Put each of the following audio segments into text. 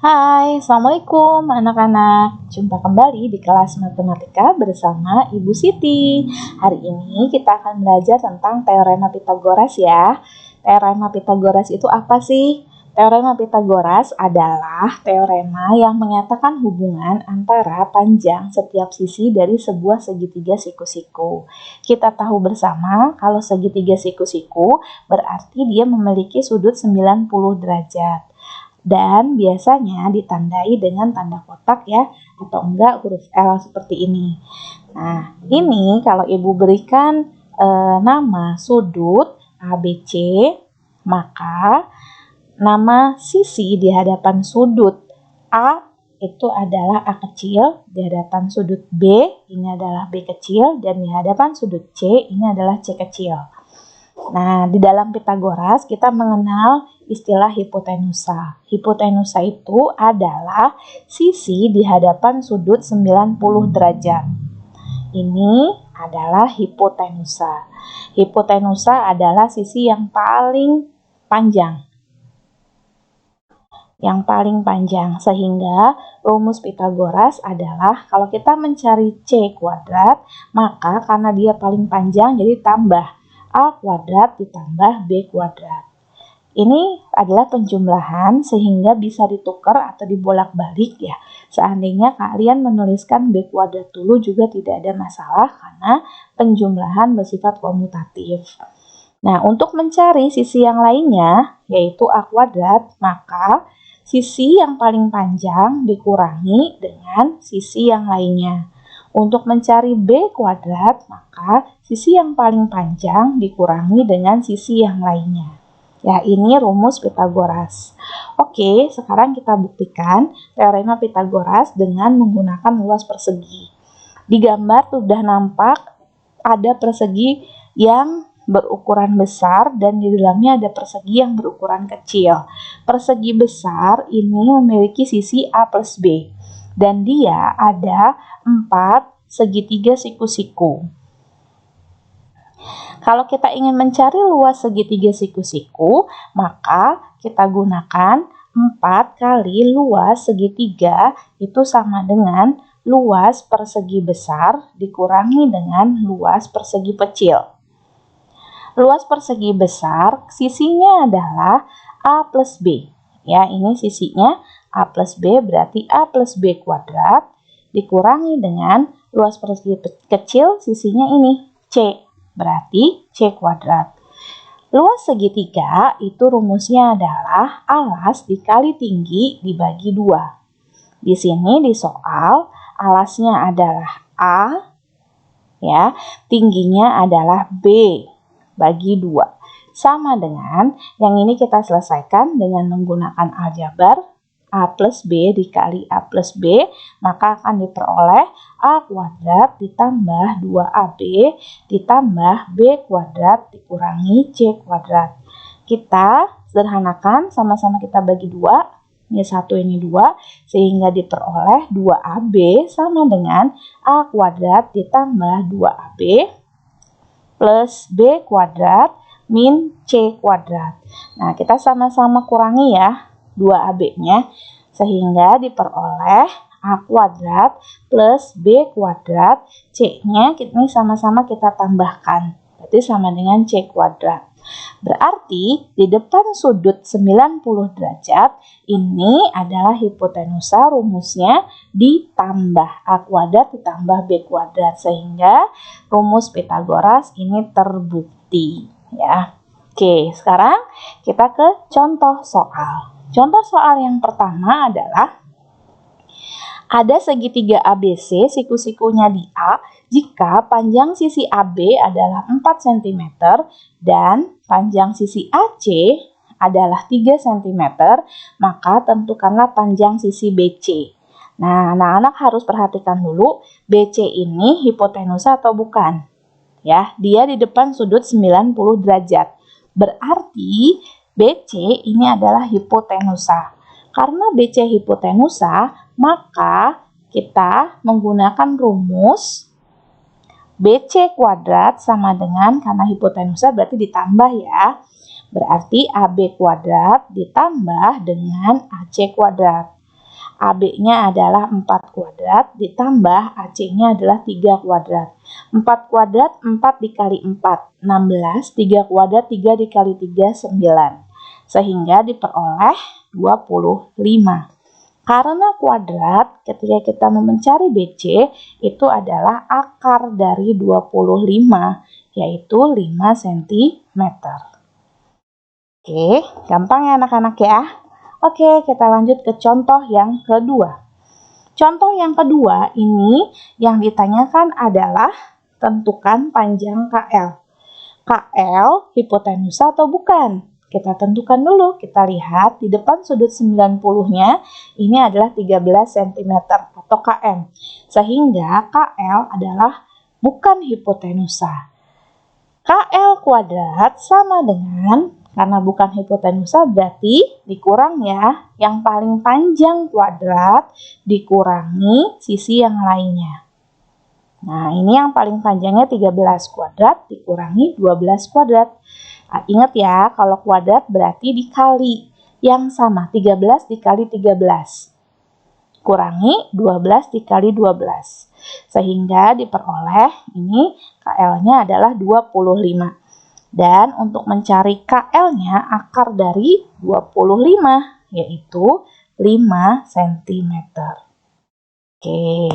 Hai, Assalamualaikum anak-anak. Jumpa kembali di kelas matematika bersama Ibu Siti. Hari ini kita akan belajar tentang teorema Pythagoras ya. Teorema Pythagoras itu apa sih? Teorema Pythagoras adalah teorema yang menyatakan hubungan antara panjang setiap sisi dari sebuah segitiga siku-siku. Kita tahu bersama kalau segitiga siku-siku berarti dia memiliki sudut 90 derajat. Dan biasanya ditandai dengan tanda kotak ya, atau enggak huruf L seperti ini. Nah, ini kalau Ibu berikan nama sudut ABC, maka nama sisi di hadapan sudut A itu adalah A kecil, di hadapan sudut B ini adalah B kecil, dan di hadapan sudut C ini adalah C kecil. Nah, di dalam Pythagoras kita mengenal istilah hipotenusa. Hipotenusa itu adalah sisi di hadapan sudut 90 derajat. Ini adalah hipotenusa. Hipotenusa adalah sisi yang paling panjang. Sehingga rumus Pythagoras adalah kalau kita mencari C kuadrat, maka karena dia paling panjang jadi tambah A kuadrat ditambah B kuadrat. Ini adalah penjumlahan sehingga bisa ditukar atau dibolak-balik ya. Seandainya kalian menuliskan B kuadrat dulu juga tidak ada masalah karena penjumlahan bersifat komutatif. Nah, untuk mencari sisi yang lainnya yaitu A kuadrat, maka sisi yang paling panjang dikurangi dengan sisi yang lainnya. Untuk mencari B kuadrat, maka sisi yang paling panjang dikurangi dengan sisi yang lainnya. Ya, ini rumus Pythagoras. Oke, sekarang kita buktikan teorema Pythagoras dengan menggunakan luas persegi. Di gambar sudah nampak ada persegi yang berukuran besar dan di dalamnya ada persegi yang berukuran kecil. Persegi besar ini memiliki sisi A plus B. Dan dia ada 4 segitiga siku-siku. Kalau kita ingin mencari luas segitiga siku-siku, maka kita gunakan 4 kali luas segitiga itu sama dengan luas persegi besar dikurangi dengan luas persegi kecil. Luas persegi besar sisinya adalah A plus B. Ya, ini sisinya A plus B berarti A plus B kuadrat dikurangi dengan luas persegi kecil sisinya ini C berarti C kuadrat. Luas segitiga itu rumusnya adalah alas dikali tinggi dibagi 2. Di sini di soal alasnya adalah A ya, tingginya adalah B bagi 2. Sama dengan yang ini kita selesaikan dengan menggunakan aljabar A plus B dikali A plus B, maka akan diperoleh A kuadrat ditambah 2AB ditambah B kuadrat dikurangi C kuadrat. Kita sederhanakan, sama-sama kita bagi 2, ini 1 ini 2, sehingga diperoleh 2AB sama dengan A kuadrat ditambah 2AB plus B kuadrat min C kuadrat. Nah, kita sama-sama kurangi ya 2AB-nya, sehingga diperoleh A kuadrat plus B kuadrat, C-nya ini sama-sama kita tambahkan, berarti sama dengan C kuadrat. Berarti di depan sudut 90 derajat ini adalah hipotenusa, rumusnya ditambah A kuadrat ditambah B kuadrat, sehingga rumus Pythagoras ini terbukti ya. Oke, sekarang kita ke contoh soal. Contoh soal yang pertama adalah ada segitiga ABC, siku-sikunya di A, jika panjang sisi AB adalah 4 cm dan panjang sisi AC adalah 3 cm, maka tentukanlah panjang sisi BC. Nah, anak-anak harus perhatikan dulu, BC ini hipotenusa atau bukan? Ya, dia di depan sudut 90 derajat. Berarti BC ini adalah hipotenusa. Karena BC hipotenusa, maka kita menggunakan rumus BC kuadrat sama dengan, karena hipotenusa berarti ditambah ya. Berarti AB kuadrat ditambah dengan AC kuadrat. AB-nya adalah 4 kuadrat, ditambah AC-nya adalah 3 kuadrat. 4 kuadrat, 4 dikali 4, 16, 3 kuadrat, 3 dikali 3, 9. Sehingga diperoleh 25. Karena kuadrat, ketika kita mencari BC, itu adalah akar dari 25, yaitu 5 cm. Oke, gampang ya anak-anak ya? Oke, kita lanjut ke contoh yang kedua. Contoh yang kedua ini yang ditanyakan adalah tentukan panjang KL. KL hipotenusa atau bukan? Kita tentukan dulu. Kita lihat di depan sudut 90-nya ini adalah 13 cm atau km. Sehingga KL adalah bukan hipotenusa. KL kuadrat sama dengan, karena bukan hipotenusa berarti dikurang ya, yang paling panjang kuadrat dikurangi sisi yang lainnya. Nah, ini yang paling panjangnya 13 kuadrat dikurangi 12 kuadrat. Nah, ingat ya, kalau kuadrat berarti dikali yang sama, 13 dikali 13. Kurangi 12 dikali 12. Sehingga diperoleh ini KL-nya adalah 25. Dan untuk mencari KL-nya akar dari 25, yaitu 5 cm. Oke,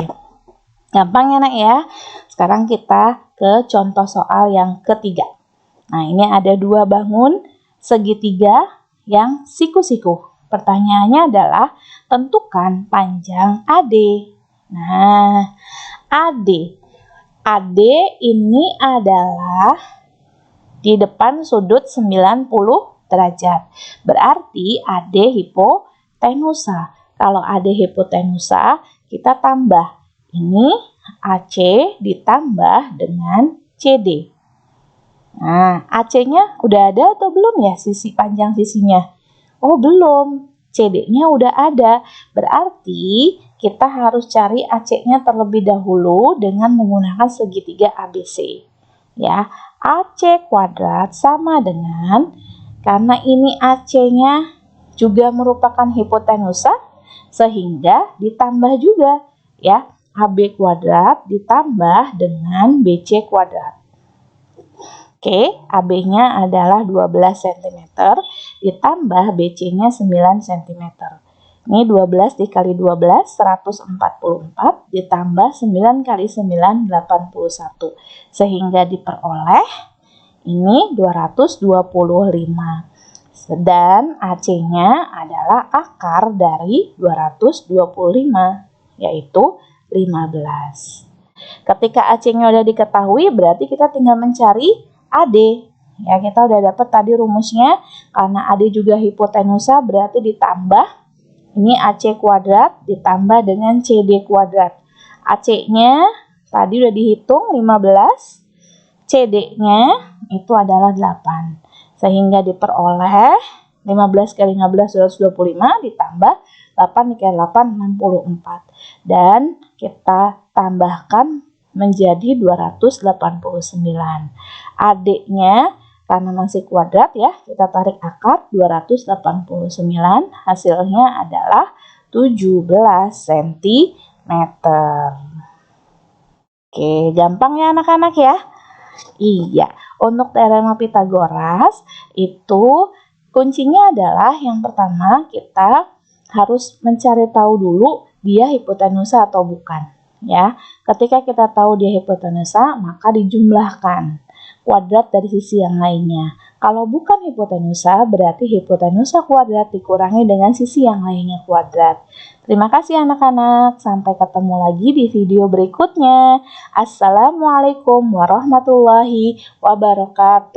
gampang ya nak ya. Sekarang kita ke contoh soal yang ketiga. Nah, ini ada 2 bangun segitiga yang siku-siku. Pertanyaannya adalah tentukan panjang AD. Nah, AD ini adalah di depan sudut 90 derajat. Berarti AD hipotenusa. Kalau AD hipotenusa, kita tambah. Ini AC ditambah dengan CD. Nah, AC-nya udah ada atau belum ya sisi panjang sisinya? Oh, belum. CD-nya udah ada. Berarti kita harus cari AC-nya terlebih dahulu dengan menggunakan segitiga ABC. Ya, AC kuadrat sama dengan, karena ini AC-nya juga merupakan hipotenusa, sehingga ditambah juga ya, AB kuadrat ditambah dengan BC kuadrat. Oke, AB-nya adalah 12 cm ditambah BC-nya 9 cm. Ini 12 dikali 12, 144, ditambah 9 kali 9, 81. Sehingga diperoleh ini 225. Dan AC-nya adalah akar dari 225, yaitu 15. Ketika AC-nya udah diketahui, berarti kita tinggal mencari AD. Ya, kita udah dapat tadi rumusnya. Karena AD juga hipotenusa, berarti ditambah. Ini AC kuadrat ditambah dengan CD kuadrat. AC-nya tadi udah dihitung 15. CD-nya itu adalah 8. Sehingga diperoleh 15 kali 15 225 ditambah 8 dikali 8 64. Dan kita tambahkan menjadi 289. AD-nya karena masih kuadrat ya, kita tarik akar 289, hasilnya adalah 17 cm. Oke, gampang ya anak-anak ya? Iya, untuk teorema Pitagoras itu kuncinya adalah yang pertama kita harus mencari tahu dulu dia hipotenusa atau bukan. Ya, ketika kita tahu dia hipotenusa, maka dijumlahkan kuadrat dari sisi yang lainnya. Kalau bukan hipotenusa, berarti hipotenusa kuadrat dikurangi dengan sisi yang lainnya kuadrat. Terima kasih anak-anak. Sampai ketemu lagi di video berikutnya. Assalamualaikum warahmatullahi wabarakatuh.